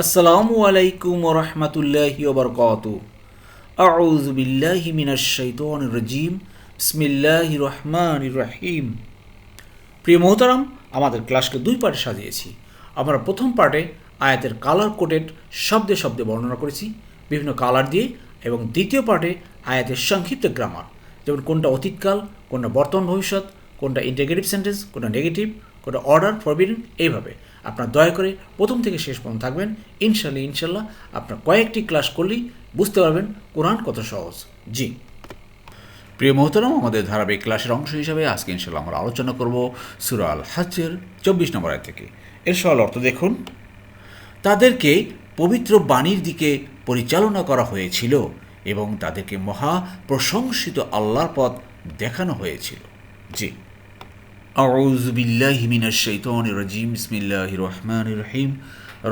আসসালামু আলাইকুম ওয়া রাহমাতুল্লাহি ওয়া বারাকাতুহু। আউযু বিল্লাহি মিনাশ শাইতানির রাজীম। বিসমিল্লাহির রহমানির রহিম। প্রিয় মোহতারাম, আমাদের ক্লাসকে দুই পার্টে সাজিয়েছি। আমরা প্রথম পার্টে আয়াতের কালার কোডেড শব্দে শব্দে বর্ণনা করেছি বিভিন্ন কালার দিয়ে, এবং দ্বিতীয় পার্টে আয়াতের সংক্ষিপ্ত গ্রামার, যেমন কোনটা অতীতকাল, কোনটা বর্তমান ভবিষ্যৎ, কোনটা ইন্টিগ্রেটিভ সেন্টেন্স, কোনটা নেগেটিভ, কোনটা অর্ডার ফরবিডেন। এইভাবে আপনার দয়া করে প্রথম থেকে শেষ পর্যন্ত থাকবেন। ইনশাল্লাহ আপনার কয়েকটি ক্লাস করলেই বুঝতে পারবেন কোরআন কত সহজ। জি প্রিয় মোহতরম, আমাদের ধারাবাহিক ক্লাসের অংশ হিসাবে আজকে ইনশাল্লাহ আমরা আলোচনা করব সূরা আল হাজ্জের 24 নম্বর আয়াত থেকে। এর সরল অর্থ দেখুন। তাদেরকে পবিত্র বাণীর দিকে পরিচালনা করা হয়েছিল এবং তাদেরকে মহা প্রশংসিত আল্লাহর পথ দেখানো হয়েছিল। জি আউযু বিল্লাহি মিনাশ শাইতানির রাজীম। বিসমিল্লাহির রহমানির রহিম।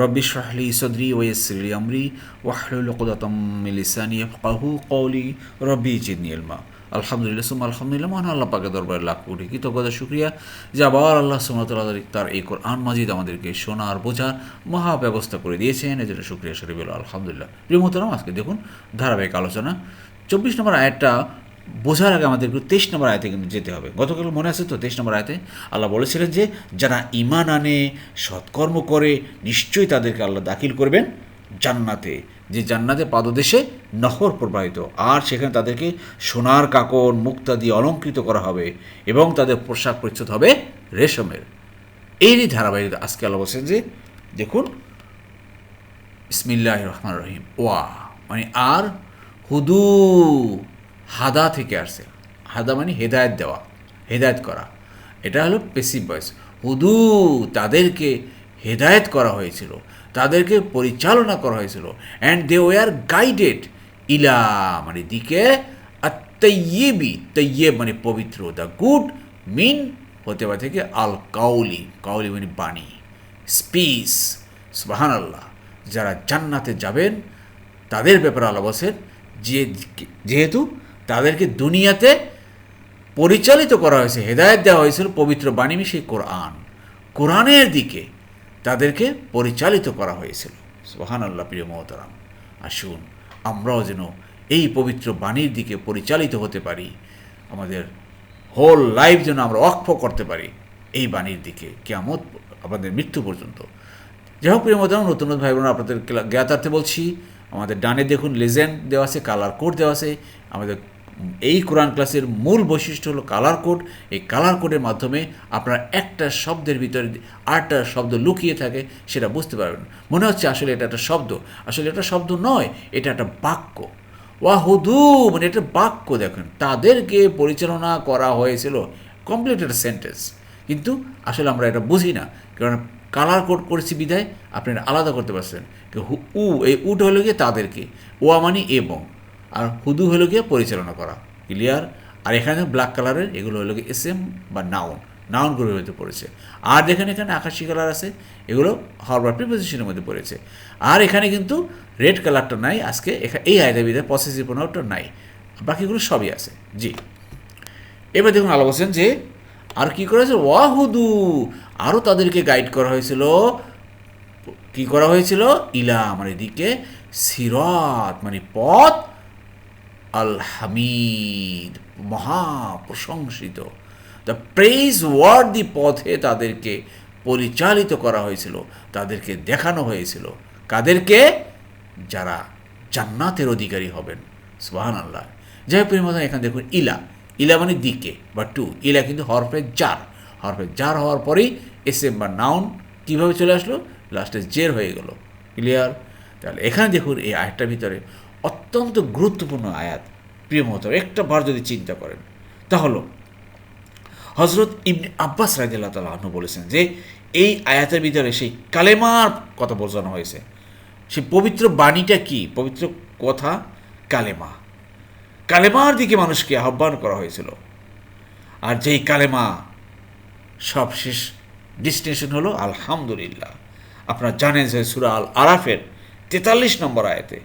রব্বি ইশরাহ লি সাদরি ওয়া ইয়াসসির লি আমরি ওয়াহলুল উকদাতাম মিন লিসানি ইয়াফকাহু কওলি রব্বি জিদনি ইলমা। আলহামদুলিল্লাহ সুম্মা আলহামদুলিল্লাহ। মহান আল্লাহ পাকের দরবারে লাখ কোটি কৃতজ্ঞতা শুকরিয়া যে আবার আল্লাহ সুবহানাহু ওয়া তাআলা তার এই কোরআন মাজিদ আমাদেরকে শোনার বোঝার মহা ব্যবস্থা করে দিয়েছেন। এজন্য শুকরিয়া শরীফ আলহামদুলিল্লাহ। প্রিয় মোহতারাম, আজকে দেখুন ধারাবাহিক আলোচনা 24 নম্বর আয়াতটা বোঝার আগে আমাদের 23 নম্বর আয়াতে কিন্তু যেতে হবে। গতকাল মনে আছে তো 23 নম্বর আয়াতে আল্লাহ বলেছিলেন যে যারা ঈমান আনে, সৎকর্ম করে, নিশ্চয়ই তাদেরকে আল্লাহ দাখিল করবেন জান্নাতে, যে জান্নাতে পাদদেশে নহর প্রবাহিত, আর সেখানে তাদেরকে সোনার কাকন মুক্তা দিয়ে অলঙ্কৃত করা হবে এবং তাদের পোশাক পরিচ্ছদ হবে রেশমের। এরই ধারাবাহিকতা আজকে আল্লাহ বলছেন যে দেখুন বিসমিল্লাহির রহমানির রহিম। ওয়া মানে আর, হুদু হাদা থেকে আসছে। হাদা মানে হেদায়েত দেওয়া, হেদায়েত করা। এটা হলো পেসিভ ভয়েস। হুদু তাদেরকে হেদায়েত করা হয়েছিল, তাদেরকে পরিচালনা করা হয়েছিল। অ্যান্ড দে ওয়ার গাইডেড ইলা মানে দিকে, আর তৈয়বি, তৈয়ব মানে পবিত্র, দ্য গুড মিন হতে পারে থেকে আল কাউলি, কাউলি মানে বাণী, স্পিচ। সুবহানাল্লাহ। যারা জান্নাতে যাবেন তাদের ব্যাপারে আল্লাহ বলেন যে যেহেতু তাদেরকে দুনিয়াতে পরিচালিত করা হয়েছে, হেদায়েত দেওয়া হয়েছিল পবিত্র বাণী সেই কোরআন, কোরআনের দিকে তাদেরকে পরিচালিত করা হয়েছিল। সুবহানাল্লাহ। প্রিয় মোহতারাম, আসুন আমরাও যেন এই পবিত্র বাণীর দিকে পরিচালিত হতে পারি, আমাদের হোল লাইফ যেন আমরা ওয়াকফ করতে পারি এই বাণীর দিকে কিয়ামত আমাদের মৃত্যু পর্যন্ত। যাই হোক প্রিয় মোহতারাম, নতুন ভাই বোন আপনাদের জ্ঞাতার্থে বলছি, আমাদের ডানে দেখুন লেজেন্ড দেওয়া আছে, কালার কোড দেওয়া আছে। আমাদের এই কোরআন ক্লাসের মূল বৈশিষ্ট্য হলো কালার কোড। এই কালার কোডের মাধ্যমে আপনারা একটা শব্দের ভিতরে আরেকটা শব্দ লুকিয়ে থাকে সেটা বুঝতে পারবেন। মনে হচ্ছে আসলে এটা একটা শব্দ, আসলে এটা শব্দ নয়, এটা একটা বাক্য। ওয়াহুদু মানে এটা বাক্য। দেখেন তাদেরকে পরিচালনা করা হয়েছিল, কমপ্লিট একটা সেন্টেন্স, কিন্তু আসলে আমরা এটা বুঝি না, কারণ কালার কোড করেছি বিধায় আপনারা আলাদা করতে পারছেন। এই উট হলো গিয়ে তাদেরকে, ওয়া মানে এবং, আর হুদু হলো গিয়ে পরিচালনা করা। ক্লিয়ার? আর এখানে ব্ল্যাক কালারের এগুলো হলো গিয়ে এসএম বা নাউন, নাউন গ্রুপের মধ্যে পড়েছে। আর দেখেন এখানে আকাশি কালার আছে, এগুলো হরবার প্রিপোজিশনের মধ্যে পড়েছে। আর এখানে কিন্তু রেড কালারটা নাই আজকে, এই আয়তের ভিতরে পসেসিভ প্রোনাউনটা নাই, বাকিগুলো সবই আছে। জি এবার দেখুন আল্লাহ বলছেন যে আর কি করা হয়েছে, ওয়াহুদু আরও তাদেরকে গাইড করা হয়েছিল। কি করা হয়েছিল? ইলা মানে দিকে, সিরাত মানে পথ, আল হামিদ মহা প্রশংসিত, দ্য প্রেজ ওয়ার্দি পথে তাদেরকে পরিচালিত করা হয়েছিল, তাদেরকে দেখানো হয়েছিল। কাদেরকে? যারা জান্নাতের অধিকারী হবেন। সুবহানাল্লাহ। যাই হোক প্রিয়, এখানে দেখুন ইলা, ইলা মানে দিকে বা টু। ইলা কিন্তু হরফে জার, হরফে জার হওয়ার পরেই এসএম বা নাউন কীভাবে চলে আসলো, লাস্টে জের হয়ে গেল। ক্লিয়ার? তাহলে এখানে দেখুন এই আয়াতটার ভিতরে অত্যন্ত গুরুত্বপূর্ণ আয়াত। প্রিয় মহতর একটা বার যদি চিন্তা করেন তাহলে হজরত ইবনে আব্বাস রাদিয়াল্লাহু তাআলা আনহু বলেছেন যে এই আয়াতের ভিতরে সেই কালেমার কথা বোঝানো হয়েছে। সেই পবিত্র বাণীটা কি? পবিত্র কথা কালেমা, কালেমার দিকে মানুষকে আহ্বান করা হয়েছিল। আর যেই কালেমা সবশেষ ডেস্টিনেশন হলো আলহামদুলিল্লাহ। আপনারা জানেন যে সূরা আল আরাফের 43 নম্বর আয়াতে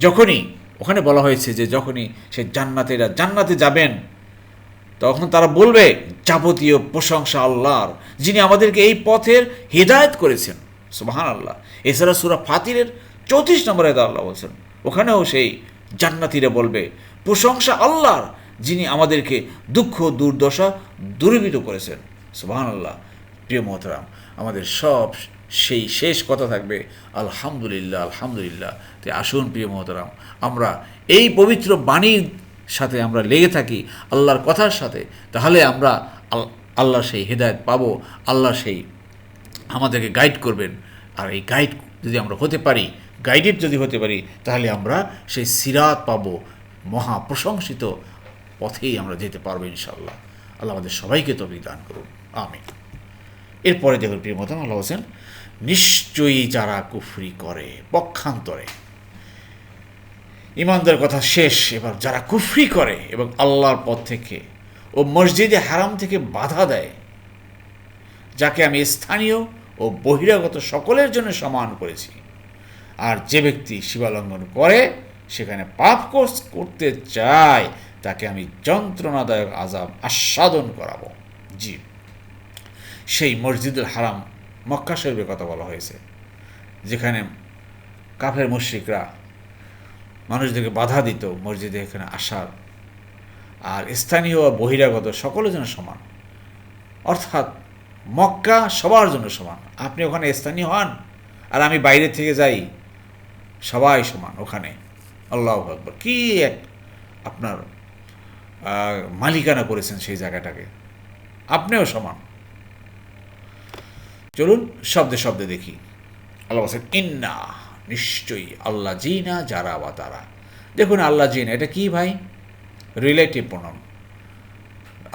যখনই ওখানে বলা হয়েছে যে যখনই সে জান্নাতে যাবেন তখন তারা বলবে যাবতীয় প্রশংসা আল্লাহর, যিনি আমাদেরকে এই পথের হিদায়াত করেছেন। সুবহানাল্লাহ। এছাড়া সূরা ফাতিরের 34 নম্বর আয়াতে আল্লাহ বলছেন, ওখানেও সেই জান্নাতীরা বলবে প্রশংসা আল্লাহর, যিনি আমাদেরকে দুঃখ দুর্দশা দূরীভূত করেছেন। সুবহানাল্লাহ। প্রিয় মোহতারাম, আমাদের সব সেই শেষ কথা থাকবে আলহামদুলিল্লাহ, আলহামদুলিল্লাহ। তাই আসুন প্রিয় মোহতারাম, আমরা এই পবিত্র বাণীর সাথে আমরা লেগে থাকি, আল্লাহর কথার সাথে, তাহলে আমরা আল্লাহর সেই হেদায়েত পাবো, আল্লাহ সেই আমাদেরকে গাইড করবেন। আর এই গাইড যদি আমরা হতে পারি, গাইডেড যদি হতে পারি, তাহলে আমরা সেই সিরাত পাবো, মহা প্রশংসিত পথেই আমরা যেতে পারবো ইনশাআল্লাহ। আল্লাহ আমাদের সবাইকে তৌফিক দান করুন, আমিন। এরপরে দেখুন প্রিয় মতাম, আল্লাহ বলছেন নিশ্চয়ই যারা কুফরি করে, পক্ষান্তরে ঈমানদার কথা শেষ, এবার যারা কুফরি করে এবং আল্লাহর পথ থেকে ও মসজিদে হারাম থেকে বাধা দেয়, যাকে আমি স্থানীয় ও বহিরাগত সকলের জন্য সমান করেছি, আর যে ব্যক্তি সীমালঙ্ঘন করে সেখানে পাপ করতে চায়, তাকে আমি যন্ত্রণাদায়ক আযাব আস্বাদন করাবো। জি, সেই মসজিদুল হারাম মক্কা শরীফের কথা বলা হয়েছে, যেখানে কাফের মুশরিকরা মানুষদেরকে বাধা দিত মসজিদে এখানে আসার, আর স্থানীয় ও বহিরাগত সকলের জন্য সমান, অর্থাৎ মক্কা সবার জন্য সমান। আপনি ওখানে স্থানীয় হন আর আমি বাইরে থেকে যাই, সবাই সমান ওখানে। আল্লাহু আকবার, কি এক আপনার মালিকানা করেছেন সেই জায়গাটাকে, আপনিও সমান। চলুন শব্দে শব্দে দেখি। আল্লাহ বলছেন ইন্না, নিশ্চয়ই, আল্লাহ জিনা, যারা বা তারা। দেখুন আল্লাহ জিনা, এটা কি ভাই? Relative pronoun.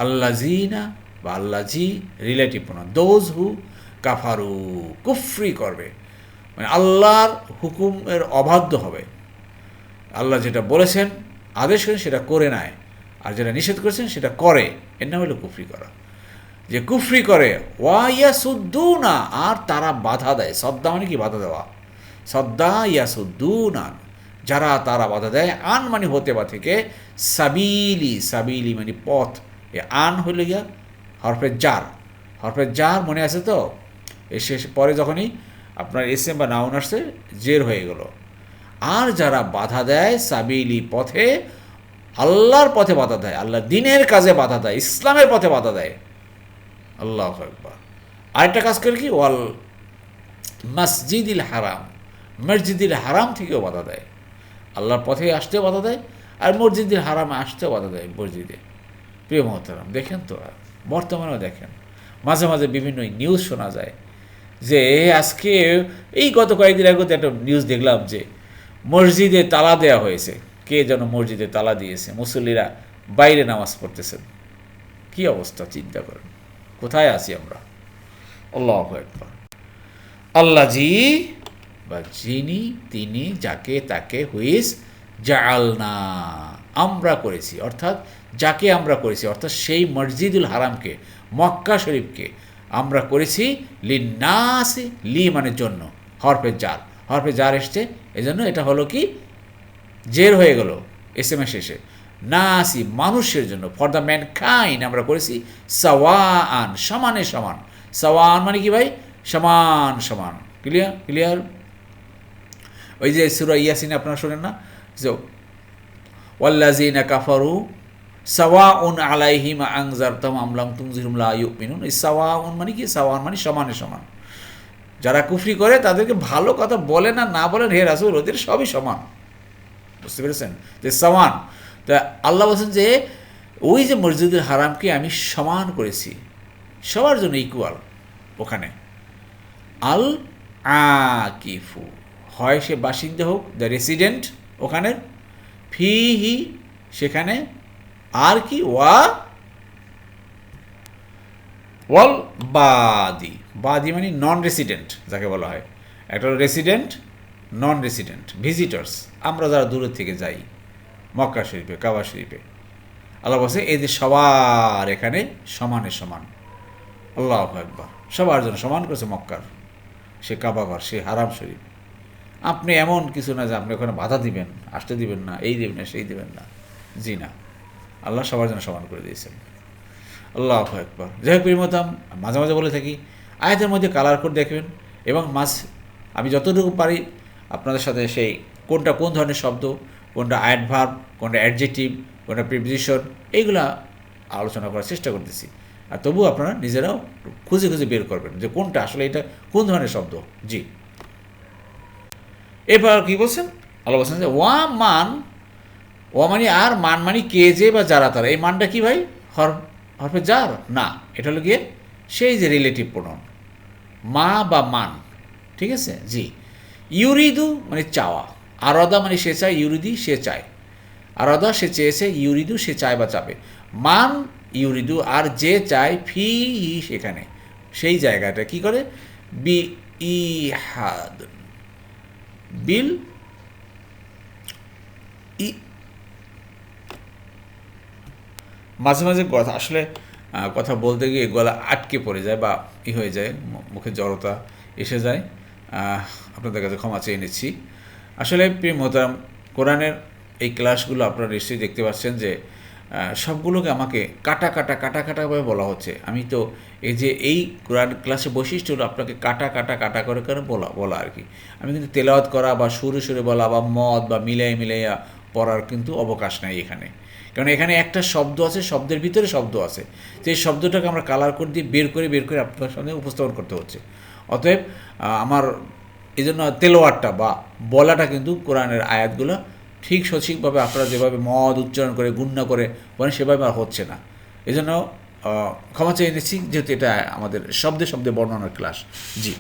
আল্লাহ জিনা বা আল্লাহ জি রিলেটিভ প্রনাউন। দোজ হু কাফারু, কুফরি করবে, মানে আল্লাহর হুকুমের অবাধ্য হবে। আল্লাহ যেটা বলেছেন, আদেশ করেন সেটা করে নেয়, আর যেটা নিষেধ করেছেন সেটা করে, এর নাম হলো কুফরি করা। যে কুফরি করে, ওয়াইয়াসুদ্দুনা, আর তারা বাধা দেয়। সদ্দা মানে কি? বাধা দেওয়া। সদ্দা ইয়াসুদ্দুনা, যারা তারা বাধা দেয়, আন মানে হতে বা থেকে, সাবিলি, সাবিলি মানে পথ। এ আন হইল গিয়া হরফের জার, হরফের জার মনে আছে তো? এসে পরে যখনই আপনার এসএম বা নাউন আসছে, জের হয়ে গেল। আর যারা বাধা দেয় সাবিলি, পথে, আল্লাহর পথে বাধা দেয়, আল্লাহর দিনের কাজে বাধা দেয়, ইসলামের পথে বাধা দেয়। আল্লাহু আকবার। আরেকটা কাজ করে কি? ওয়াল মসজিদিল হারাম, মসজিদিল হারাম থেকেও বাধা দেয়, আল্লাহর পথে আসতেও বাধা দেয়, আর মসজিদিল হারামে আসতেও বাধা দেয়। মসজিদে, প্রিয় মোহতারাম, দেখেন তো, বর্তমানেও দেখেন, মাঝে মাঝে বিভিন্ন নিউজ শোনা যায় যে আজকে এই গত কয়েকদিন আগে একটা নিউজ দেখলাম যে মসজিদে তালা দেওয়া হয়েছে। কে যেন মসজিদে তালা দিয়েছে, মুসল্লিরা বাইরে নামাজ পড়তেছেন। কি অবস্থা চিন্তা করেন, কোথায় আছি আমরা? আল্লাহু আকবার। আল্লাহ জি বা যিনি, তিনি, যাকে, তাকে, হুইজ জাআলনা, আমরা করেছি, অর্থাৎ যাকে আমরা করেছি, অর্থাৎ সেই মসজিদুল হারামকে, মক্কা শরীফকে আমরা করেছি লিন্নাসি, লি মানে জন্য, হরফে জার, হরফে জার এসছে, এজন্য এটা হলো কি জের হয়ে গেল এসএমএস শেষে। নাসি, মানুষের জন্য, ফর দ্য ম্যানকাইন্ড আমরা করেছি সাওয়াআন, সমানে সমান। সাওয়ান মানে কি ভাই? সমান সমান। ক্লিয়ার? ক্লিয়ার? ওই যে সূরা ইয়াসিন আপনারা শোনেন না, যে ওয়াল্লাযিনা কাফারু সাওয়াউন আলাইহিম আনজারতাহুম আম লাম তুনজিরহুম লা ইউমিনুন। এই সাওয়াউন মানে কি? সাওয়ান মানে সমানে সমান। যারা কুফরি করে তাদেরকে ভালো কথা বলেন আর না বলেন, হে রাসূল, ওদের সবই সমান। বুঝতে পেরেছেন? যে সমান, তা আল্লাহ বলছেন যে ওই যে মসজিদুল হারামকে আমি সমান করেছি, সবার জন্য ইকুয়াল ওখানে। আল আকিফু, হয় সে বাসিন্দা হোক, দ্য রেসিডেন্ট ওখানের, ফিহি সেখানে, আর কি ওয়াল বাদি, বাদি মানে নন রেসিডেন্ট যাকে বলা হয়। একটা রেসিডেন্ট, নন রেসিডেন্ট, ভিজিটার্স, আমরা যারা দূরের থেকে যাই মক্কা শরীফে, কাবা শরীফে। আল্লাহ বলছে এদের সবার এখানে সমানে সমান। আল্লাহু আকবার, সবার জন্য সমান করেছে মক্কার সে কাবাঘর, সে হারাম শরীফ। আপনি এমন কিছু না যে আপনি ওখানে বাধা দিবেন, আসতে দিবেন না, এই দিবেন না, সেই দিবেন না, জি না, আল্লাহ সবার জন্য সমান করে দিয়েছেন। আল্লাহু আকবার। যাই হোক প্রিয়মতাম, মাঝে মাঝে বলে থাকি, আয়াতের মধ্যে কালার কোড দেখবেন, এবং আমি যতটুকু পারি আপনাদের সাথে সেই কোনটা কোন ধরনের শব্দ, কোনটা অ্যাডভার্ব, কোনটা অ্যাডজেক্টিভ, কোনটা প্রিপোজিশন, এইগুলা আলোচনা করার চেষ্টা করতেছি। আর তবুও আপনারা নিজেরাও খুঁজে খুঁজে বের করবেন যে কোনটা আসলে এটা কোন ধরনের শব্দ। জি, এবার কী বলছেন? আল্লাহ বলছেন যে ওয়া মানে আর, মান মানে কে যে বা যারা তারা। এই মানটা কি ভাই? হরফে যার না, এটা হলো গিয়ে সেই যে রিলেটিভ প্রোনাউন, মা বা মান, ঠিক আছে? জি। ইউরিদু মানে চাওয়া, আরদা মানে সে চায়, ইউরিদি সে চায়, আরদা সে চেয়েছে, ইউরিদু সে চায় বা চাবে, মান ইউরিদু আর যে চায়, ফি হি সেখানে, সেই জায়গাটা কি করে? বি ইহাদ বিল ই। মাঝে মাঝে কথা আসলে কথা বলতে গিয়ে গলা আটকে পড়ে যায় বা হয়ে যায়, মুখে জড়তা এসে যায়, আপনাদের কাছে ক্ষমা চেয়ে নিচ্ছি। আসলে প্রিয় মোহতারাম, কোরআনের এই ক্লাসগুলো আপনারা নিশ্চয়ই দেখতে পাচ্ছেন যে সবগুলোকে আমাকে কাটা কাটা কাটা কাটাভাবে বলা হচ্ছে। আমি তো এই কোরআন ক্লাসের বৈশিষ্ট্য হলো আপনাকে কাটা কাটা কাটা করে করে বলা আর কি। আমি কিন্তু তেলাওয়াত করা বা সুরে সুরে বলা বা মদ বা মিলাইয়া পড়ার কিন্তু অবকাশ নাই এখানে। কারণ এখানে একটা শব্দ আছে, শব্দের ভিতরে শব্দ আছে, যে শব্দটাকে আমরা কালার কোড দিয়ে বের করে আপনার সামনে উপস্থাপন করতে হচ্ছে। অতএব আমার এই জন্য তেলোয়ারটা বা বলাটা কিন্তু কোরআনের আয়াতগুলো ঠিক সঠিকভাবে আপনারা যেভাবে মদ উচ্চারণ করে গুণনা করে বলেন সেভাবে আর হচ্ছে না। এই জন্য ক্ষমা চেয়ে নিচ্ছি, যেহেতু এটা আমাদের শব্দে শব্দে বর্ণনার ক্লাস। জি,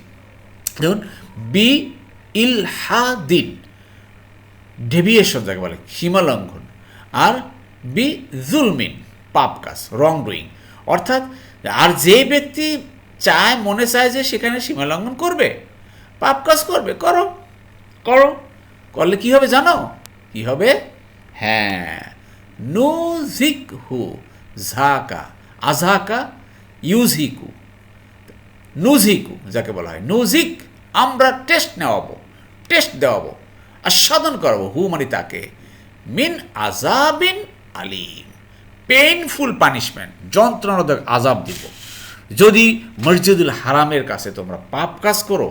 দেখুন, বি ইলহাদিন ডেভিয়েশন যাকে বলে, সীমালঙ্ঘন, আর বি জুলমিন পাপ কাজ, রং ডুইং। অর্থাৎ আর যে ব্যক্তি চায়, মনে চায় যে সেখানে সীমালঙ্ঘন করবে, পাপ কাজ করবে, করো করো, করলে কী হবে জানো? কী হবে? হ্যাঁ, নুজিক হু ঝাকা আঝাকা ইউজিকু, নুজিকু যাকে বলা হয়, নুজিক আমরা টেস্ট দেওয়াবো, আস্বাদন করাবো, হু মানে তাকে, মিন আজাবিন আলিম, পেইনফুল পানিশমেন্ট, যন্ত্রণাদায়ক আজাব দিব। যদি মসজিদুল হারামের কাছে তোমরা পাপ কাজ করো,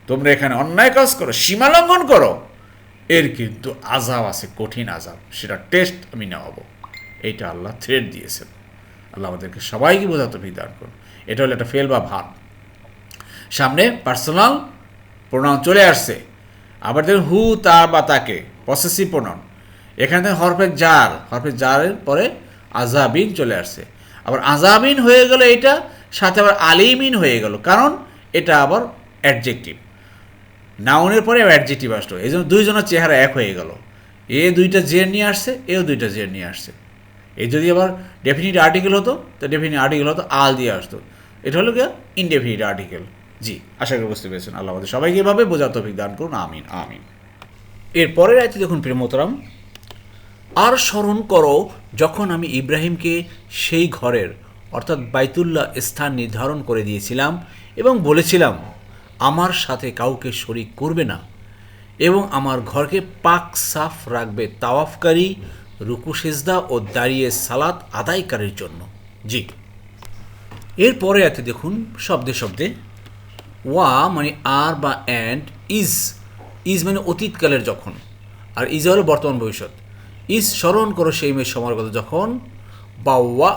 তোমরা এখানে অন্যায় কাজ করো, সীমালঙ্ঘন করো, এর কিন্তু আজাব আছে, কঠিন আজাব, সেটা টেস্ট আমি নেওয়াবো। এইটা আল্লাহ থ্রেড দিয়েছেন। আল্লাহ আমাদেরকে সবাইকে বোঝাতে বিধান করুন। এটা হলো একটা ফেল বা ভাব। সামনে পার্সোনাল প্রোনাউন চলে আসছে। আবার দেখুন হু তার বা তাকে, পসেসিভ প্রোনাউন। এখানে থেকে হরফে জারের পরে আজাবিন চলে আসছে। আবার আজাবিন হয়ে গেল এটা, সাথে আবার আলিমিন হয়ে গেল, কারণ এটা আবার অ্যাডজেক্টিভ। নাউনের পরে অ্যাডজেক্টিভ আসলো, এই জন্য দুইজনের চেহারা এক হয়ে গেল। এ দুইটা জের নিয়ে আসছে, এও দুইটা জের নিয়ে আসছে। এই যদি আবার ডেফিনিট আর্টিকেল হতো, তো ডেফিনিট আর্টিকেল হতো আল দিয়ে আসতো। এটা হলো কি ইনডেফিনিট আর্টিকেল। জি, আশা করি বুঝতে পেরেছেন। আল্লাহ আমাদের সবাইকে এভাবে বোঝার তৌফিক দান করুন, আমিন আমিন। এরপরের আয়াতে দেখুন প্রিয় মোহতারাম, আর স্মরণ করো যখন আমি ইব্রাহিমকে সেই ঘরের অর্থাৎ বাইতুল্লাহ স্থান নির্ধারণ করে দিয়েছিলাম এবং বলেছিলাম আমার সাথে কাউকে শরিক করবে না এবং আমার ঘরকে পাক সাফ রাখবে তাওয়াফকারী, রুকু সেজদা ও দাঁড়িয়ে সালাত আদায়কারীর জন্য। জি, এরপরে এতে দেখুন শব্দে শব্দে, ওয়া মানে আর বা অ্যান্ড, ইজ মানে অতীতকালের যখন, আর ইজ হলো বর্তমান ভবিষ্যৎ। ইজ স্মরণ করো সেই মেয়ের সময়ের কথা যখন, বাওয়া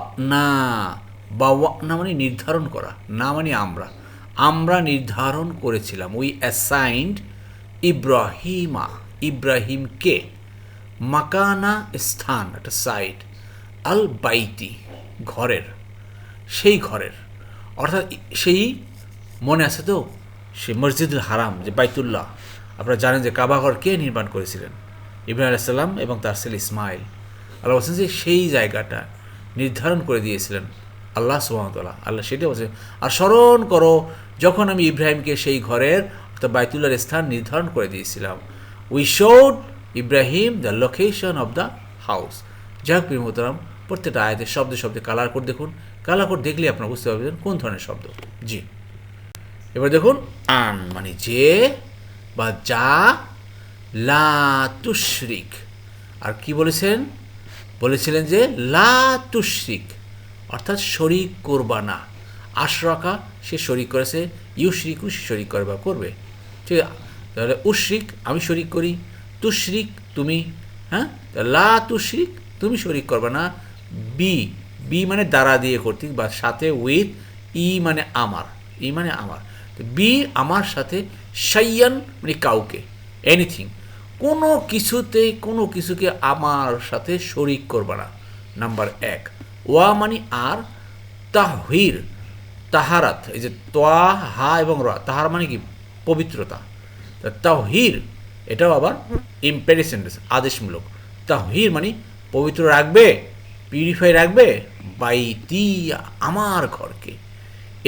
না মানে নির্ধারণ করা, না মানে আমরা নির্ধারণ করেছিলাম, উই অ্যাসাইন্ড ইব্রাহিমকে, মাকানা স্থান, একটা সাইট, আল বাইতি সেই ঘরের, অর্থাৎ সেই মনে আছে তো সে মসজিদুল হারাম যে বাইতুল্লাহ, আপনারা জানেন যে কাবাঘর কে নির্মাণ করেছিলেন? ইব্রাহিম আলাইহিস সালাম এবং তার ছেলে ইসমাইল। আল্লাহ বলছেন যে সেই জায়গাটা নির্ধারণ করে দিয়েছিলেন আল্লাহ সুবহানাহু ওয়া তাআলা। আল্লাহ সেটা বলছে, আর স্মরণ করো যখন আমি ইব্রাহিমকে সেই ঘরের অর্থাৎ বাইতুল্লাহর স্থান নির্ধারণ করে দিয়েছিলাম। We should Ibrahim the location of the house. যাই হোক প্রিয় মোহতারাম, প্রত্যেকটা আয়াতের শব্দে শব্দে কালার কোড দেখুন, কালার কোড দেখলে আপনারা বুঝতে পারবেন কোন ধরনের শব্দ। জি, এবার দেখুন আন মানে যে বা যা, লা তুশরিক, আর কি বলেছিলেন যে লা তুশরিক অর্থাৎ শরিক করবা না। আশরাকা সে শরিক করেছে, ইউশরিকু শরিক করে বা করবে, ঠিক আছে? তাহলে উশরিক আমি শরিক করি, তুশরিক তুমি, হ্যাঁ, লা তুশরিক তুমি শরিক করবে না, বি বি মানে দ্বারা দিয়ে কর্তৃক বা সাথে উইথ, ই মানে আমার, ই মানে আমার, তো বি আমার সাথে, শাইয়ান মানে কাউকে, এনিথিং কোনো কিছুতেই কোনো কিছুকে আমার সাথে শরিক করবে না, নাম্বার এক। ওয়া মানে আর, তাহির তাহারাত, এই যে তোয়া হা এবং রা, তাহার মানে কি পবিত্রতা, তাহির এটাও আবার ইম্পেরিভ সেন্টেন্স, আদেশমূলক। তাহির মানে পবিত্র রাখবে, পিউরিফাই রাখবে, বাইতি আমার ঘরকে,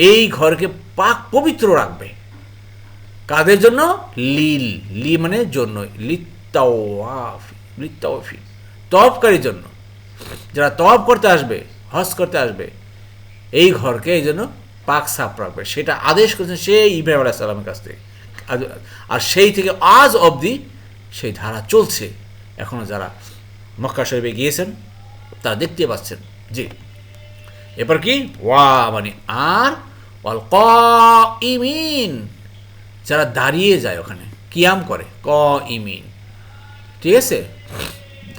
এই ঘরকে পাক পবিত্র রাখবে, কাদের জন্য? লিল, লি মানে জন্য, লিত্তাওয়াফি, লিত্তাওয়াফি তওয়াফকারীর জন্য, যারা তওয়াফ করতে আসবে, হজ করতে আসবে, এই ঘরকে এই জন্য পাক সাফ রাখবে, সেটা আদেশ করেছেন সেই ইব্রাহিম আলাইহিস সালামের কাছ থেকে। আর সেই থেকে আজ অবধি সেই ধারা চলছে, এখনও যারা মক্কা শরীফে গিয়েছেন তারা দেখতে পাচ্ছেন। জি, এরপর কি? ওয়া মানে আর, ওয়াল কাইমিন যারা দাঁড়িয়ে যায়, ওখানে কিয়াম করে, কাইমিন, ঠিক আছে,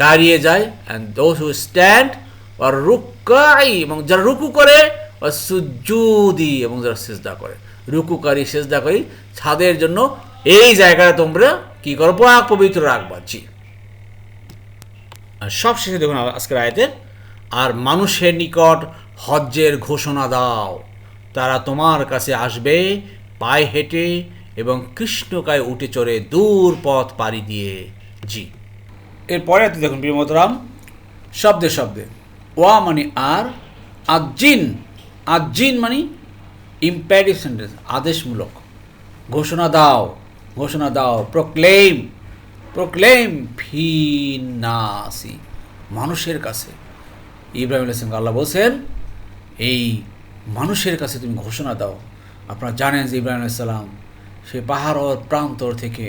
দাঁড়িয়ে যায়, অ্যান্ড দোজ হু স্ট্যান্ড, আর রুকাই এবং যারা রুকু করে, আর সুজুদি এবং যারা সেজদা করে, রুকুকারী সেজদাকারী ছাদের জন্য এই জায়গাটা তোমরা কি করো? পাক পবিত্র রাখবা। জি, আর সব শেষে দেখুন আজকের আয়াতের, আর মানুষের নিকট হজ্জের ঘোষণা দাও, তারা তোমার কাছে আসবে পায়ে হেঁটে এবং কৃষ্ণকায় উঠে চড়ে দূর পথ পাড়ি দিয়ে। জি, এরপরে দেখুন প্রিয় মোহতারাম, শব্দে শব্দে, ওয়া মানে আর, আজিন, আজিন মানে ইম্পারেটিভ সেন্টেন্স, আদেশমূলক, ঘোষণা দাও, ঘোষণা দাও, প্রোক্লেম, প্রোক্লেম ফিনাসি মানুষের কাছে। ইব্রাহিম আলাইহিস সালাম আল্লাহ বলছেন এই মানুষের কাছে তুমি ঘোষণা দাও। আপনারা জানেন যে ইব্রাহিম আলাইহিস সালাম সে পাহাড় প্রান্তর থেকে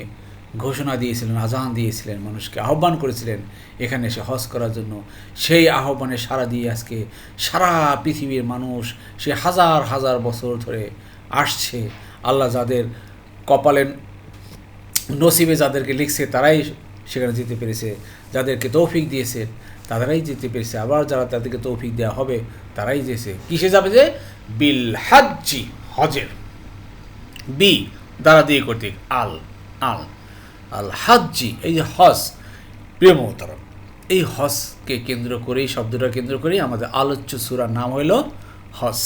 ঘোষণা দিয়েছিলেন, আজান দিয়েছিলেন, মানুষকে আহ্বান করেছিলেন এখানে এসে হজ করার জন্য। সেই আহ্বানে সাড়া দিয়ে আজকে সারা পৃথিবীর মানুষ সে হাজার হাজার বছর ধরে আসছে। আল্লাহ যাদের কপালে নসিবে যাদেরকে লিখছে তারাই সেখানে যেতে পেরেছে, যাদেরকে তৌফিক দিয়েছে তারাই যেতে পেরেছে, আবার যারা তাদেরকে তৌফিক দেওয়া হবে তারাই যেছে। কিসে যাবে? যে বিল হাজ্জি, হজের, বি দ্বারা দিয়ে কর্তৃক, আল, আল আল হাজ্জি, এই যে হজ, প্রিয় মোহতারাম, এই হজকে কেন্দ্র করেই, শব্দটা কেন্দ্র করেই আমাদের আলোচ্য সূরার নাম হইল হজ।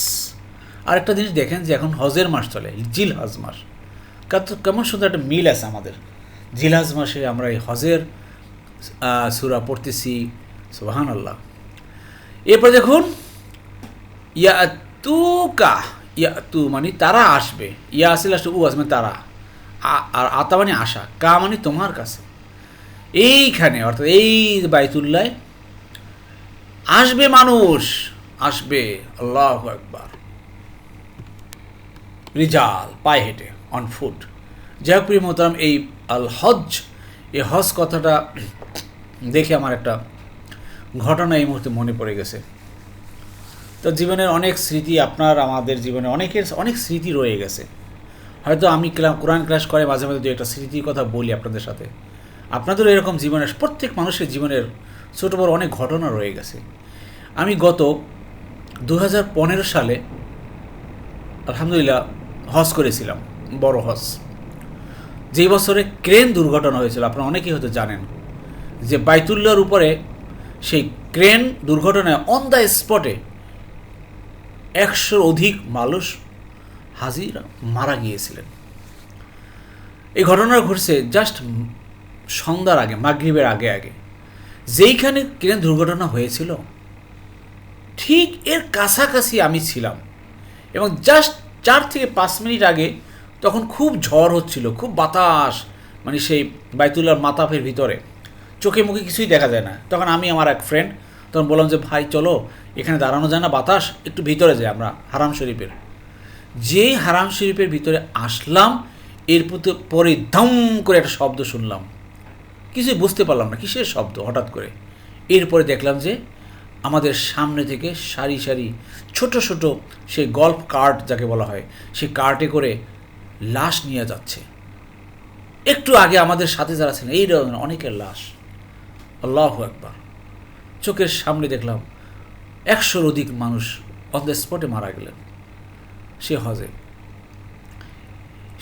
আরেকটা জিনিস দেখেন যে এখন হজের মাস চলে, জিল হজ মাস, কেমন সুন্দর একটা মিল আছে আমাদের। জিলহজ মাসে আমরা এই হজের সূরা পড়তেছি, সুবহানাল্লাহ। এরপর দেখুন, ইয়াতুকা, ইয়াতু মানে তারা আসবে, ইয়া আসলে আসলে উ আসবে তারা, আর আতা মানে আসা, কা মানে তোমার কাছে, এইখানে অর্থাৎ এই বাইতুল্লাহ আসবে মানুষ, আসবে, আল্লাহু আকবার, রিজাল পায়ে হেঁটে, অন ফুট। যাই হোক প্রিয় মোহতারাম, এই আল হজ, এই হজ কথাটা দেখে আমার একটা ঘটনা এই মুহূর্তে মনে পড়ে গেছে। তো জীবনের অনেক স্মৃতি, আপনার আমাদের জীবনে অনেকের অনেক স্মৃতি রয়ে গেছে। হয়তো আমি কোরআন ক্লাস করে মাঝে মাঝে দু একটা স্মৃতির কথা বলি আপনাদের সাথে, আপনাদেরও এরকম জীবনের, প্রত্যেক মানুষের জীবনের ছোটো বড় অনেক ঘটনা রয়ে গেছে। আমি গত 2015 সালে আলহামদুলিল্লাহ হজ করেছিলাম, বড় হজ। যেই বছরে ক্রেন দুর্ঘটনা হয়েছিল, আপনারা অনেকেই হয়তো জানেন যে বাইতুল্লাহর উপরে সেই ক্রেন দুর্ঘটনায় অন দ্য স্পটে 100 অধিক মানুষ হাজিরা মারা গিয়েছিলেন। এই ঘটনা ঘটছে জাস্ট সন্ধ্যার আগে, মাগরিবের আগে আগে। যেইখানে ক্রেন দুর্ঘটনা হয়েছিল ঠিক এর কাছাকাছি আমি ছিলাম, এবং জাস্ট 4 থেকে 5 মিনিট আগে তখন খুব ঝড় হচ্ছিল, খুব বাতাস, মানে সেই বাইতুল্লাহর মাতাফের ভিতরে চোখে মুখে কিছুই দেখা যায় না। তখন আমি আমার এক ফ্রেন্ড তখন বললাম যে ভাই চলো এখানে দাঁড়ানো যায় না, বাতাস, একটু ভিতরে যাই আমরা হারাম শরীফের। যেই হারাম শরীফের ভিতরে আসলাম, এর পরে ধম করে একটা শব্দ শুনলাম, কিছুই বুঝতে পারলাম না কিসের শব্দ, হঠাৎ করে। এরপরে দেখলাম যে আমাদের সামনে থেকে সারি সারি ছোট ছোট সেই গল্ফ কার্ট যাকে বলা হয়, সেই কার্টে করে লাশ নিয়ে যাচ্ছে। একটু আগে আমাদের সাথে যারা ছিলেন এই রকম অনেকের লাশ। আল্লাহু আকবার। চোখের সামনে দেখলাম 100-র অধিক মানুষ অন দ্য স্পটে মারা গেলেন সে হজে।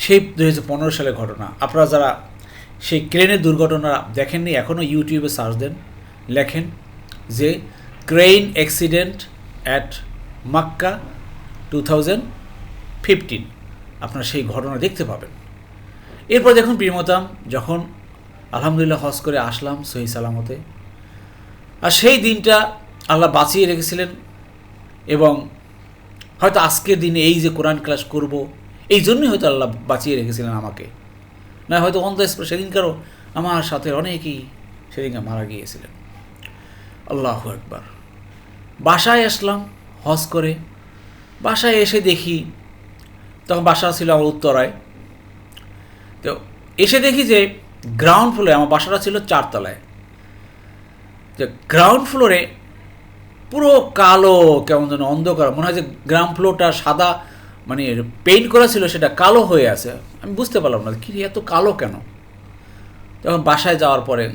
সেই 2015 সালের ঘটনা। আপনারা যারা সেই ক্রেনের দুর্ঘটনা দেখেননি, এখনও ইউটিউবে সার্চ দেন, লেখেন যে ক্রেন অ্যাক্সিডেন্ট অ্যাট মক্কা 2015, আপনারা সেই ঘটনা দেখতে পাবেন। এরপর দেখুন প্রিয়মতাম, যখন আলহামদুলিল্লাহ হজ করে আসলাম সহি সালামতে, আর সেই দিনটা আল্লাহ বাঁচিয়ে রেখেছিলেন। এবং হয়তো আজকের দিনে এই যে কোরআন ক্লাস করব, এই জন্যই হয়তো আল্লাহ বাঁচিয়ে রেখেছিলেন আমাকে, না হয়তো অন দ্য স্পট সেদিনকারও আমার সাথে অনেকেই সেদিনকে মারা গিয়েছিলেন। আল্লাহু আকবার। বাসায় আসলাম হজ করে। বাসায় এসে দেখি, তখন বাসা ছিল আমার উত্তরায়, তো এসে দেখি যে গ্রাউন্ড ফ্লোরে, আমার বাসাটা ছিল 4 তলায়, যে গ্রাউন্ড ফ্লোরে পুরো কালো, কেমন যেন অন্ধকার, মনে হয় যে গ্রাউন্ড ফ্লোরটা সাদা মানে পেইন্ট করা ছিল, সেটা কালো হয়ে আছে। আমি বুঝতে পারলাম না কি এত কালো কেন। তখন বাসায় যাওয়ার পরে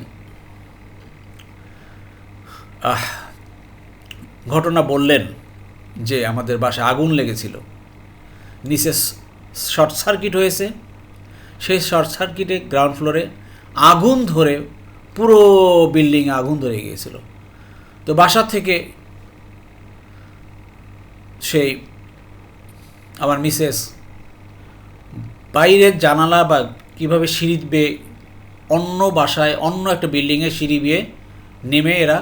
ঘটনা বললেন যে আমাদের বাসায় আগুন লেগেছিল, নিচে শর্ট সার্কিট হয়েছে, সেই শর্ট সার্কিটে গ্রাউন্ড ফ্লোরে আগুন ধরে পুরো বিল্ডিংয়ে আগুন ধরে গিয়েছিল। তো বাসা থেকে সেই আমার মিসেস বাইরের জানালা বা কীভাবে সিঁড়ি বেয়ে অন্য বাসায়, অন্য একটা বিল্ডিংয়ে সিঁড়ি বেয়ে নেমে এরা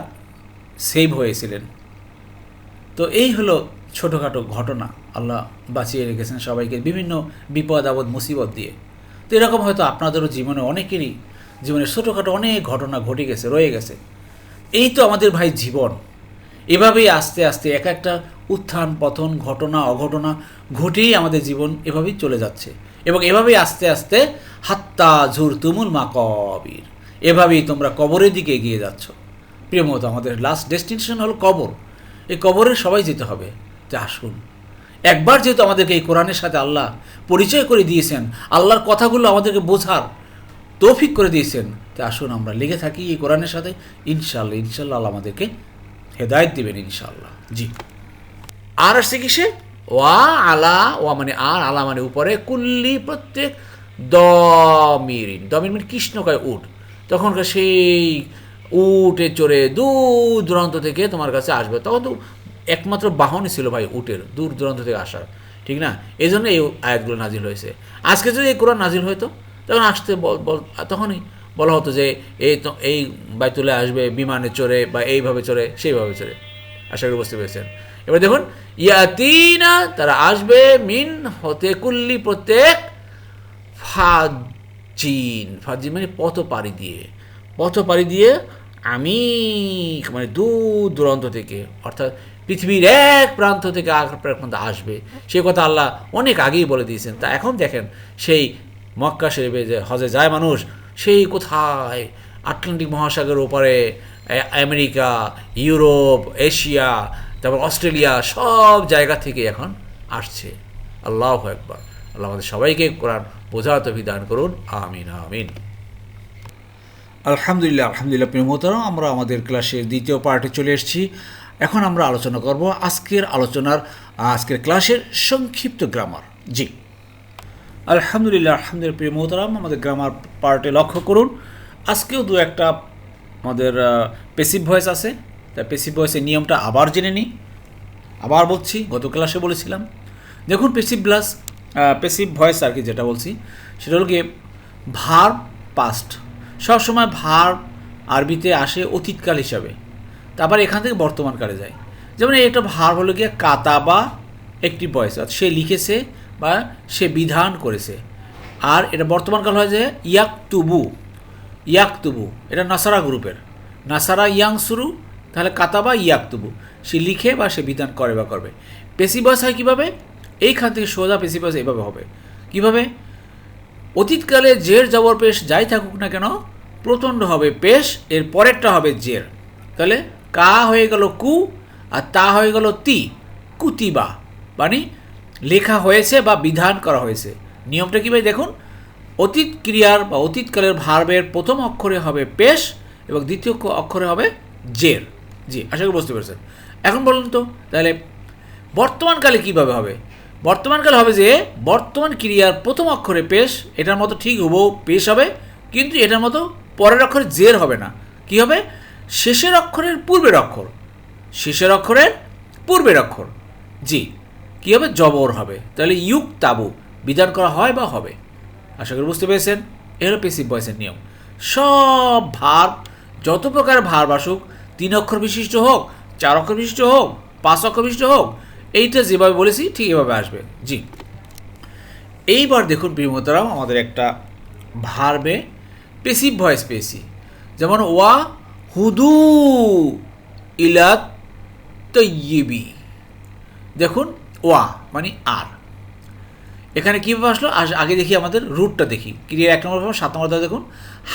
সেভ হয়েছিলেন। তো এই হলো ছোটোখাটো ঘটনা, আল্লাহ বাঁচিয়ে রেখেছেন সবাইকে বিভিন্ন বিপদ আপদ মুসিবত দিয়ে। তো এরকম হয়তো আপনাদেরও জীবনে, অনেকেরই জীবনে ছোটোখাটো অনেক ঘটনা ঘটে গেছে, রয়ে গেছে। এই তো আমাদের ভাই জীবন। এভাবেই আস্তে আস্তে এক একটা উত্থান পতন, ঘটনা অঘটনা ঘটেই আমাদের জীবন এভাবেই চলে যাচ্ছে। এবং এভাবেই আস্তে আস্তে হাত্তা ঝুর তুমুল মাকাবির, এভাবেই তোমরা কবরের দিকে এগিয়ে যাচ্ছ। প্রিয় মতো, আমাদের লাস্ট ডেস্টিনেশন হলো কবর। এই কবরে সবাই যেতে হবে। তো আসুন, একবার যেহেতু আমাদেরকে এই কোরআনের সাথে আল্লাহ পরিচয় করে দিয়েছেন, আল্লাহর কথাগুলো আমাদেরকে বোঝার তৌফিক করে দিয়েছেন, তো আসুন আমরা লেগে থাকি এই কোরআনের সাথে। ইনশাল্লাহ ইনশাল্লাহ আল্লাহ আমাদেরকে হেদায়েত দেবেন ইনশাআল্লাহ। জি। আর আসছে কিসে? ওয়া আলা, ওয়া মানে আর, আলা মানে উপরে, কুল্লি প্রত্যেক, দমিরিন, দমির মানে কৃষ্ণকায় উট। তখনকার সেই উটে চড়ে দূর দূরান্ত থেকে তোমার কাছে আসবে। তখন তো একমাত্র বাহনই ছিল ভাই উটের, দূর দূরান্ত থেকে আসার, ঠিক না? এই জন্য এই আয়াতগুলো নাজিল হয়েছে। আজকে যদি এই কোরআন নাজিল হতো, তখন আসতে তখনই বলা হতো যে এই বাইতুল্লাহ আসবে বিমানে চড়ে বা এইভাবে চড়ে সেইভাবে চড়ে। আশা করি বুঝতে পেরেছেন। এবার দেখুন, ইয়াতিনা, তারা আসবে, মিন হতে, কুল্লি প্রত্যেক, ফাজিন, ফাজিন মানে পথ পাড়ি দিয়ে, পথ পাড়ি দিয়ে, আমি মানে দূর দূরান্ত থেকে, অর্থাৎ পৃথিবীর এক প্রান্ত থেকে আর প্রান্ত আসবে। সেই কথা আল্লাহ অনেক আগেই বলে দিয়েছেন। তা এখন দেখেন, সেই মক্কা শরীফে যে হজে যায় মানুষ, সেই কোথায় আটলান্টিক মহাসাগরের ওপারে আমেরিকা, ইউরোপ, এশিয়া, তারপর অস্ট্রেলিয়া, সব জায়গা থেকে এখন আসছে। আল্লাহু আকবার। আল্লাহ আমাদের সবাইকে কোরআন বোঝার তৌফিক দান করুন। আমিন আমিন। আলহামদুলিল্লাহ আলহামদুলিল্লাহ। প্রিয় মোহতারাম, আমরা আমাদের ক্লাসের দ্বিতীয় পার্টে চলে এসেছি। এখন আমরা আলোচনা করব আজকের ক্লাসের সংক্ষিপ্ত গ্রামার। জি, আলহামদুলিল্লাহ আলহামদুলিল্লাহ। প্রিয় মোহতারাম, আমাদের গ্রামার পার্টে লক্ষ্য করুন, আজকেও দু একটা আমাদের প্যাসিভ ভয়েস আছে। তাই প্যাসিভ ভয়েসের নিয়মটা আবার জেনে নিই। আবার বলছি, গত ক্লাসে বলেছিলাম। দেখুন, প্যাসিভ ভয়েস আর কি যেটা বলছি সেটা হলো গিয়ে ভার্ব পাস্ট। সবসময় ভার্ব আরবিতে আসে অতীতকাল হিসাবে, তারপর এখান থেকে বর্তমানকালে যায়। যেমন একটা ভার্ব হলো গিয়ে কাতাবা, একটি ভয়েস, সে লিখেছে বা সে বিধান করেছে। আর এটা বর্তমানকাল হয় যে ইয়াকতুবু, ইয়াকতুবু এটা নাসারা গ্রুপের, নাসারা ইয়াংসুরু, তাহলে কাতাবা ইয়াকতুবু, সে লিখে বা সে বিধান করে বা করবে। প্যাসিভ ভয়েস হয় কীভাবে? এইখান থেকে সোজা প্যাসিভ ভয়েস এইভাবে হবে। কীভাবে? অতীতকালে জের জবর পেশ যাই থাকুক না কেন, প্রথমটা হবে পেশ, এর পরেরটা হবে জের। তাহলে কা হয়ে গেল কু, আর তা হয়ে গেল তি, কুতিবা, মানে লেখা হয়েছে বা বিধান করা হয়েছে। নিয়মটা কী ভাই দেখুন, অতীত ক্রিয়ার বা অতীতকালের ভার্বের প্রথম অক্ষরে হবে পেশ এবং দ্বিতীয় অক্ষরে হবে জের। জি, আশা করি বুঝতে পেরেছেন। এখন বলুন তো তাহলে বর্তমানকালে কীভাবে হবে? বর্তমানকালে হবে যে বর্তমান ক্রিয়ার প্রথম অক্ষরে পেশ, এটার মতো ঠিক হুবহু পেশ হবে, কিন্তু এটার মতো পরের অক্ষরে জের হবে না। কি হবে? শেষের অক্ষরের পূর্বের অক্ষর, শেষের অক্ষরের পূর্বের অক্ষর। জি, কী হবে? জবর হবে। তাহলে ইউক তাবু বিধান করা হয় বা হবে। আশা করি বুঝতে পেরেছেন। এ হলো প্যাসিভ ভয়েসের নিয়ম। সব ভার্ব, যত প্রকার ভার্ব আসুক, 3 অক্ষর বিশিষ্ট হোক, 4 অক্ষর বিশিষ্ট হোক, 5 অক্ষর বিশিষ্ট হোক, এইটা যেভাবে বলেছি ঠিক এভাবে আসবে। জি, এইবার দেখুন প্রিয়মতারাম, আমাদের একটা ভার্বে প্যাসিভ ভয়েস পেয়েছি, যেমন ওয়া হুদু ইলাত তৈয়িবি। দেখুন ওয়া মানে আর, এখানে কীভাবে আসলো আগে দেখি, আমাদের রুটটা দেখি। ক্রিয়ার 1 নম্বর 7 নম্বর দেখুন,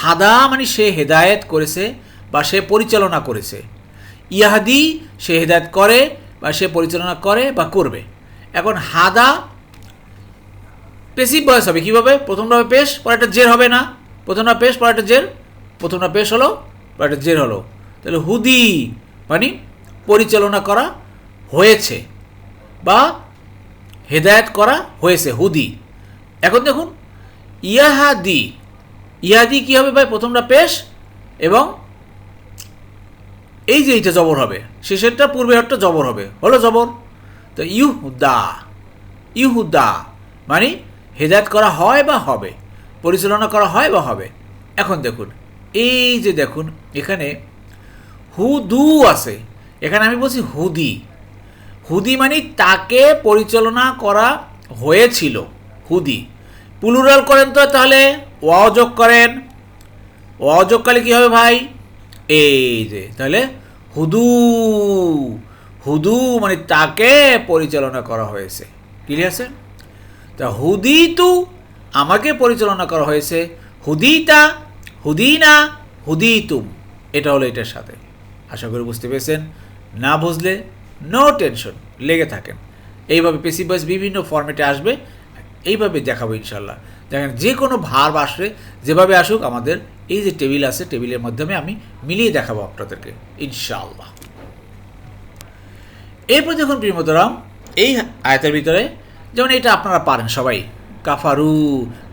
হাদা মানে সে হেদায়েত করেছে বা সে পরিচালনা করেছে। ইয়াহাদি সে হেদায়েত করে বা সে পরিচালনা করে বা করবে। এখন হাদা পেসিভ ভয়েস হবে কীভাবে? প্রথমটা হবে পেশ, পরে একটা জের হবে না? প্রথমটা পেশ, পরে একটা জের, প্রথমটা পেশ হলো, পরে একটা জের হলো। তাহলে হুদি মানে পরিচালনা করা হয়েছে বা হেদায়েত করা হয়েছে, হুদি। এখন দেখুন ইয়াহাদি, ইয়াহাদি কী হবে ভাই? প্রথমটা পেশ এবং এই যে এইটা জবর হবে, শেষেরটা পূর্বের হাতটা জবর হবে, হলো জবর। তো ইউহুদা, ইউহুদা মানে হেদায়েত করা হয় বা হবে, পরিচালনা করা হয় বা হবে। এখন দেখুন এই যে দেখুন এখানে হুদু আছে, এখানে আমি বলছি হুদি। হুদি মানে তাকে পরিচালনা করা হয়েছিল, হুদি। প্লুরাল করেন তো তাহলে ওয়াও যোগ করেন, ওয়াও যোগ করলে কী হবে ভাই? এই যে তাহলে হুদু, হুদু মানে তাকে পরিচালনা করা হয়েছে। ক্লিয়ার আছে? তা হুদি তু আমাকে পরিচালনা করা হয়েছে, হুদিতা, হুদিনা, হুদিতুম, এটা হলো এটার সাথে। আশা করি বুঝতে পেরেছেন। না বুঝলে নো টেনশন, লেগে থাকেন। এইভাবে প্যাসিভ ভয়েস বিভিন্ন ফর্মেটে আসবে, এইভাবে দেখাবো ইনশাল্লাহ। দেখেন যে কোনো ভার্ব আসলে যেভাবে আসুক, আমাদের এই যে টেবিল আছে, টেবিলের মাধ্যমে আমি মিলিয়ে দেখাবো আপনাদেরকে ইনশাআল্লাহ। এরপর দেখুন প্রিয়মতরাম, এই আয়াতের ভিতরে যেমন এটা আপনারা পারেন সবাই, কাফারু,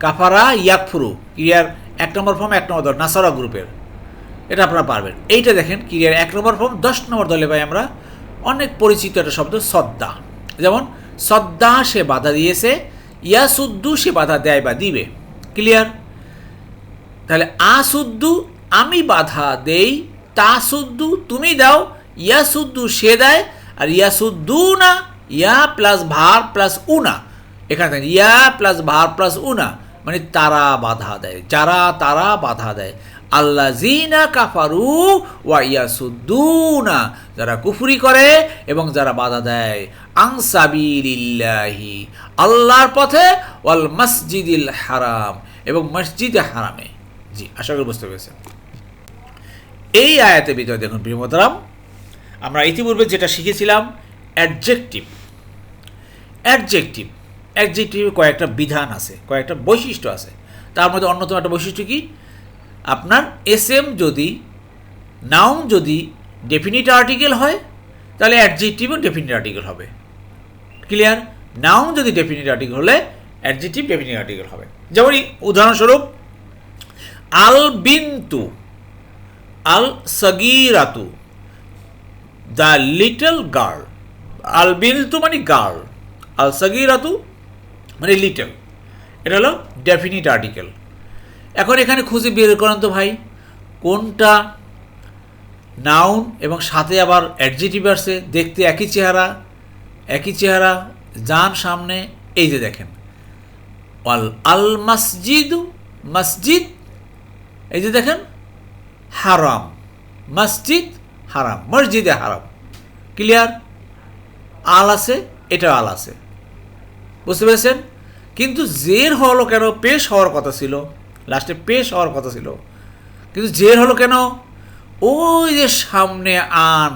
কাফারা ইয়াকফুরু, ক্রিয়ার 1 নম্বর ফর্ম 1 নম্বর দল নাসারা গ্রুপের, এটা আপনারা পারবেন। এইটা দেখেন ক্রিয়ার 1 নম্বর ফর্ম 10 নম্বর দলে ভাই আমরা অনেক পরিচিত একটা শব্দ সদ্দা। যেমন সদ্দা সে বাধা দিয়েছে, ইয়াসুদ্দু সে বাধা দেয় বা দিবে। ক্লিয়ার? তাহলে আসুদ্দু আমি বাধা দেই, তাসুদ্দু তুমি দাও, ইয়াসুদ্দু সে দেয়, আর ইয়াসুদ্দু না ইয়া প্লাস ভার প্লাস উনা, এখানে দেখেন ইয়া প্লাস ভার প্লাস উনা মানে তারা বাধা দেয়, যারা তারা বাধা দেয়। আল্লাযীনা কাফারু ওয়া ইয়াসুদ্দুনা, যারা কুফরি করে এবং যারা বাধা দেয়, আন সাবিলিল্লাহি আল্লাহর পথে, ওয়াল মসজিদিল হারাম এবং মসজিদে হারামে। জি, আশা করি বুঝতে পেরেছেন। এই আয়াতের ভিতরে দেখুন প্রিয় মোহতারাম, আমরা ইতিপূর্বে যেটা শিখেছিলাম অ্যাডজেক্টিভ, অ্যাডজেক্টিভ, অ্যাডজেক্টিভে কয়েকটা বিধান আছে, কয়েকটা বৈশিষ্ট্য আছে। তার মধ্যে অন্যতম একটা বৈশিষ্ট্য কি? আপনার এসএম যদি, নাউন যদি ডেফিনিট আর্টিকেল হয়, তাহলে অ্যাডজেক্টিভও ডেফিনিট আর্টিকেল হবে। ক্লিয়ার? নাউন যদি ডেফিনিট আর্টিকেল হলে অ্যাডজেক্টিভ ডেফিনিট আর্টিকেল হবে। যেমন উদাহরণস্বরূপ আল বিন্তু, আল সগীরাতু, দ্য লিটল গার্ল। আল বিন্তু মানে গার্ল, আল সগীরাতু মানে লিটল, এটা হলো ডেফিনিট আর্টিকেল। এখন এখানে খুঁজে বের করেন তো ভাই কোনটা নাউন এবং সাথে আবার অ্যাডজেক্টিভ আসছে, দেখতে একই চেহারা, একই চেহারা, যান সামনে। এই যে দেখেন আল মসজিদু, মসজিদ, এই যে দেখেন হারাম, মসজিদ হারাম, মসজিদে হারাম। ক্লিয়ার? আল আছে, এটা আল আছে, বুঝতে পেরেছেন? কিন্তু জের হলো কেন? পেশ হওয়ার কথা ছিল, লাস্টে পেশ হওয়ার কথা ছিল, কিন্তু জের হলো কেন? ওই যে সামনে আন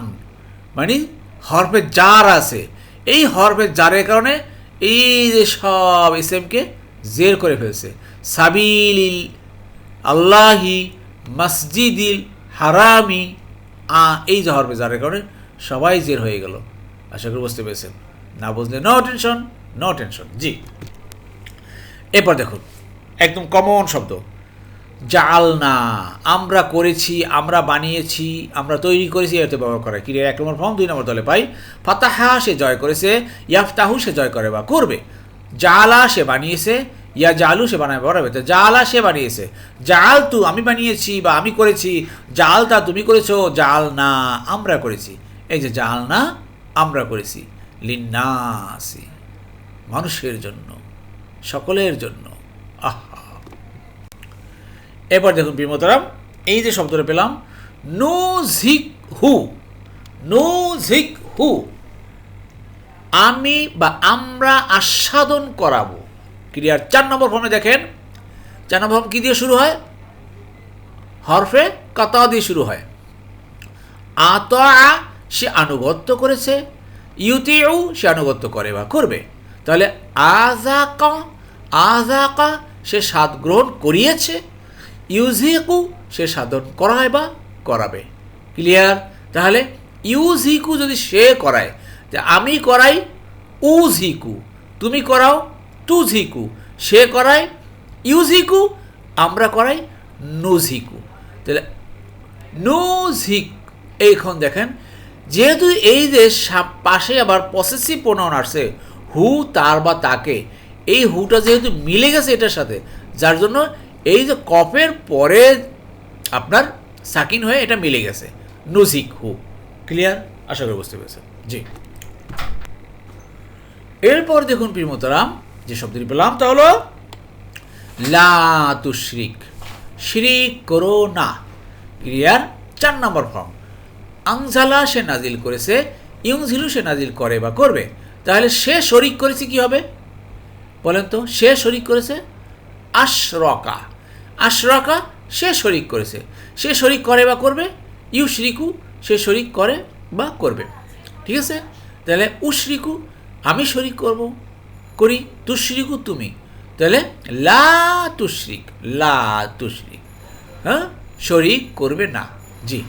মানে হরফে জার আছে, এই হরফে জারের কারণে এই যে সব এসএমকে জের করে ফেলছে। সাবিলিল আল্লাহি মসজিদিল হারামি এই যে হরফে জারের কারণে সবাই জের হয়ে গেল। আশা করি বুঝতে পেরেছেন। না বুঝলে নো টেনশন, নো টেনশন। জি, এরপর দেখুন একদম কমন শব্দ জালনা, আমরা করেছি, আমরা বানিয়েছি, আমরা তৈরি করেছি, এতে ব্যবহার করে ক্রিয়ার 1 নম্বর ফর্ম 2 নম্বর দলে পাই। ফাতাহা সে জয় করেছে, ইয়াফতাহু সে জয় করে বা করবে, জালা সে বানিয়েছে, ইয়া জালু সে বানাবে বানাবে। তো জালা সে বানিয়েছে, জাল তু আমি বানিয়েছি বা আমি করেছি, জাল তা তুমি করেছো, জাল না আমরা করেছি। এই যে জাল না আমরা করেছি, লিন্নাসি মানুষের জন্য, সকলের জন্য। আহা, এবার দেখুন প্রিয়তরাম, এই যে শব্দটা পেলাম নুজিক হু, নুজিক হু আমি বা আমরা আস্বাদন করাবো। ক্রিয়ার 4 নম্বর ফর্মে দেখেন, 4 নম্বর ফর্ম কী দিয়ে শুরু হয়? হরফে কাতা দিয়ে শুরু হয়। আতা সে আনুগত্য করেছে, ইউতিউ সে আনুগত্য করে বা করবে। তাহলে আজাকা, আজাকা সে স্বাদ গ্রহণ করিয়েছে, ইউজিকু সে সাধন করায় বা করাবে। ক্লিয়ার? তাহলে ইউজিকু যদি সে করায়, যে আমি করাই উজিকু, তুমি করাও তুজিকু, সে করায় ইউজিকু, আমরা করাই নুজিকু। তাহলে নুজিক, এইখন দেখেন যেহেতু এই যে পাশে আবার পসেসিভ প্রোনাউন আসছে, হু তার বা তাকে, এই হুটা যেহেতু মিলে গেছে এটার সাথে, যার জন্য এই যে কফের পরে আপনার সাকিন হয়ে এটা মিলে গেছে, নুজিক হু। ক্লিয়ার? আশা করি বুঝতে পেরেছেন। জি, এরপর দেখুন প্রিয়তরাম যে শব্দটি পেলাম তা হলো লা তুশরিক, শিরিক করো না। ক্রিয়ার 4 নম্বর ফর্ম। আনজালা সে নাজিল করেছে, ইউনজিলু সে নাজিল করে বা করবে। তাহলে সে শরিক করেছে কি হবে বলেন তো? সে শরিক করেছে আশরকা, আশরকা সে শরিক করেছে, সে শরিক করে বা করবে। ইউশরিকু সে শরিক করে বা করবে। ঠিক আছে? তাহলে উশরিকু আমি শরিক করব করি, তুশরিকু তুমি। তাহলে লা তুশরিক, লা তুশরিক, হ্যাঁ শরিক করবে না। জি,